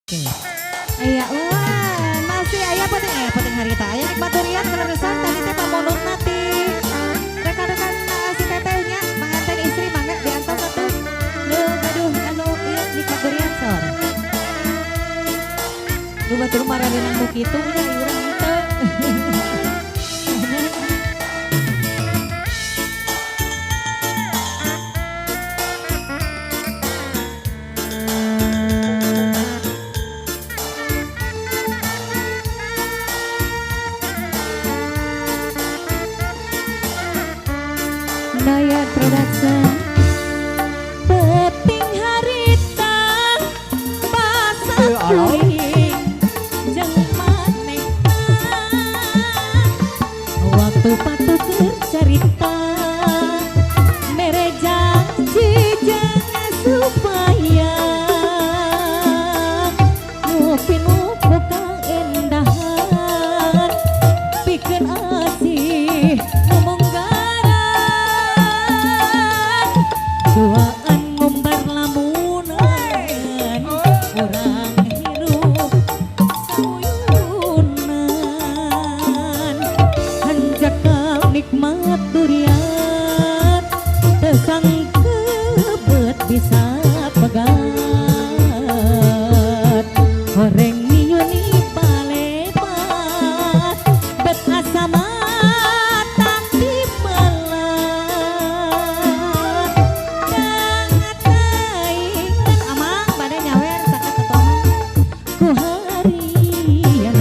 Oke. Iya, wah, masih ayah penting harita. Ayah nikmat durian kereresan tadi teh pamonur nanti. Rekan-rekan si tetehnya manganten istri mangga diantar satu. Aduh, iya nikmat durian sor. Lu batur mararenan nu kitu nya urang henteu. Dayat Production Peting harita pasang kuring jeung manehna waktu patuh bercerita mere janji jangan supaya nupi-nupi kang endahan pikeun asih duaan ngumbar lamunan orang hirup sayunan hanjakal nikmat durian tesangkebet bisa pegat horeng miuni palepat bet asa matang dipelat ku harianeun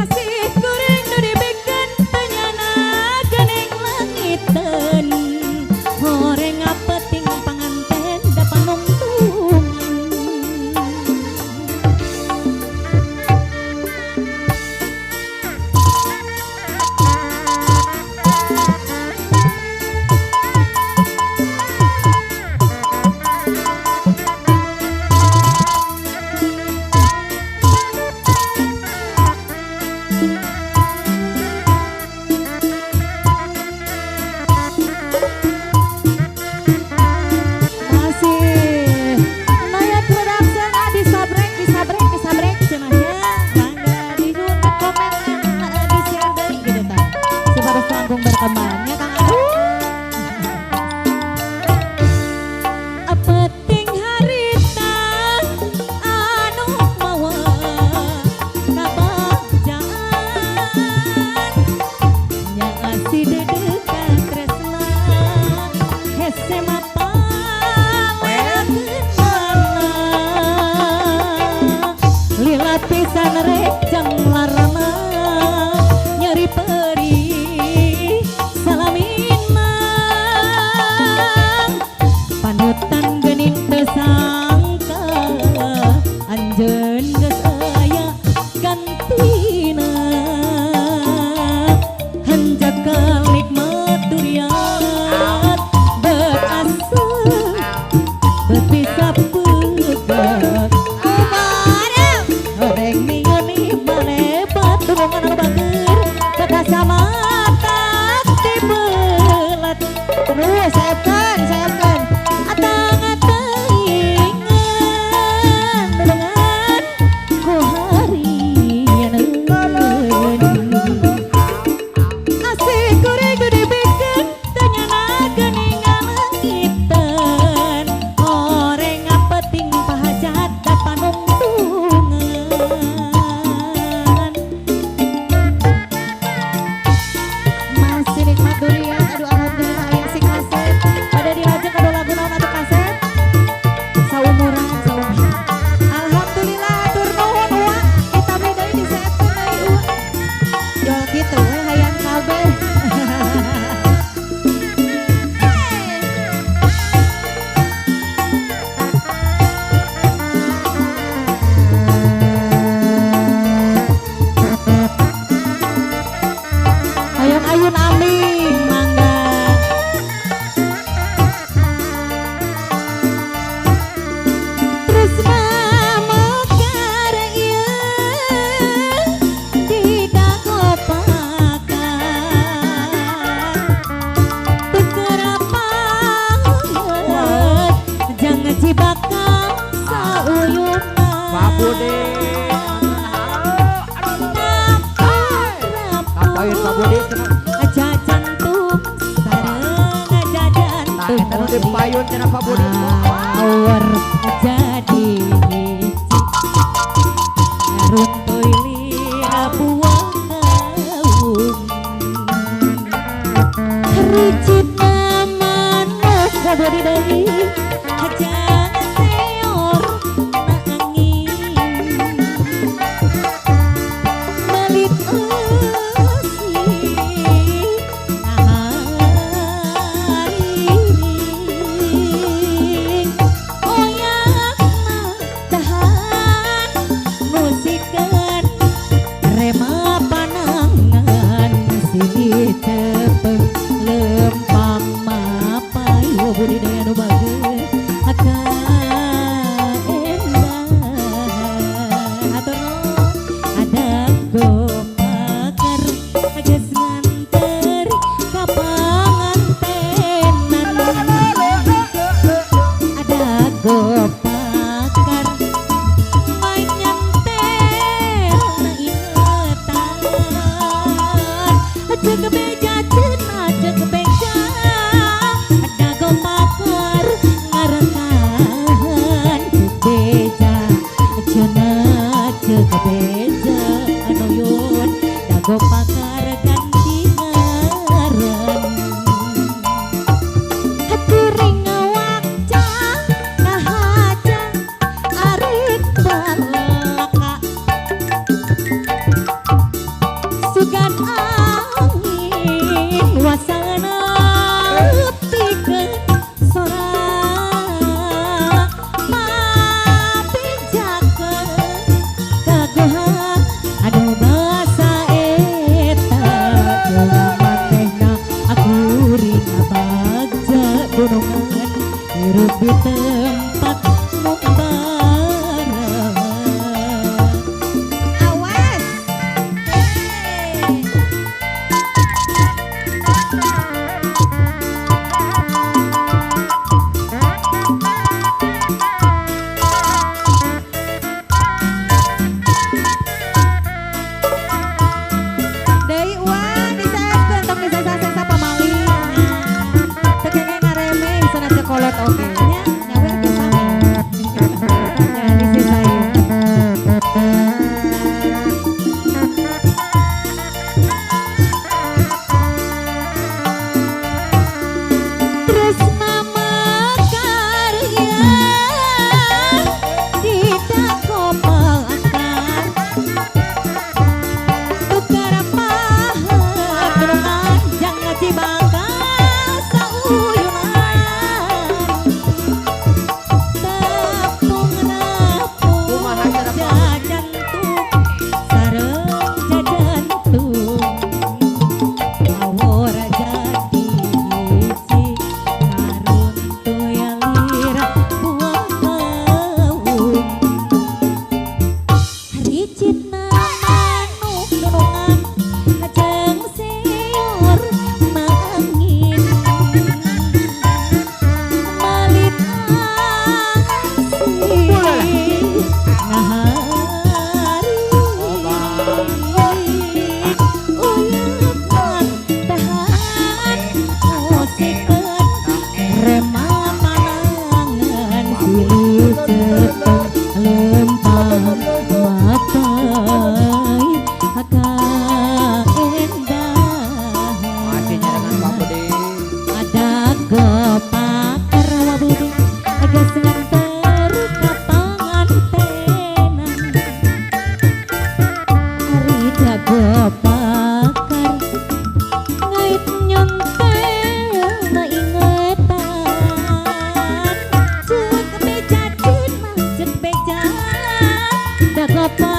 asih goreng nu dibeken tanyana geneng langiteun horeng apeting panganten da panungtungan berkembangnya Kang peting harita anu mawa kabajaan nya asih dedekan tresna hese mata lila pisan rek jang larana nyeri perih panutan genit tersangka anjeun geus aya gantina hanjakal nikmat durian berasa berpisah pegat kumarem horeng miuni malebat turungan anu bager kakasa mata dibelat terus sayapkan Pak Budi. Ngapain Pak Budi? aja jantung sareng aja Nah, jantung kita di payun cenah Pak Budi. awar jadi runtuy lira buang kaum ricit manuk kabari deui aja seor nanging melit ring oyakna tahan musikeun rema panangan sini tepeng lempang mapai wo budidaya nu bageun aka endah atur ada gopakar geus nganteri ka pangantenan ada gopakar main nyantel na ingetan aja kebeja cenah aja kebeja ada gopakar ngarekahan kebeja cenah aja kebeja anu yun da gopakar ganti ngaran haturing ngawakjang ngahajang arit balaka sugan angin wasana pikeun sora mapijakeun kagohan aduh basa eta jeung manehna aku ringa bagja gunungan hirup di tempat nu barang awas deui uang disaekeun tong disasa-sasa pamali teu kene ngaremeh sana cekolot oge nya nyawer ge sami ya disisain terus mama karya tidak kopakar tukar pahat renungan jangan cibakas sauyunan tepung rapung Kumaha cara jajantung sareng jajantung awor jadi hiji karuntuy lira buah kaum ricitna manuk nunungan ajeng seor nangin malit asih ngahari uyupan tahan musikeun rema panangan silih cepeng lempang matai aka endah Masih nyarengan Pak Budi. ada gopakar wabudi geus nganter ka pangantenan ari da gopakar ngait nyontel na ingetan ceuk beja cenah ceuk beja da gopakar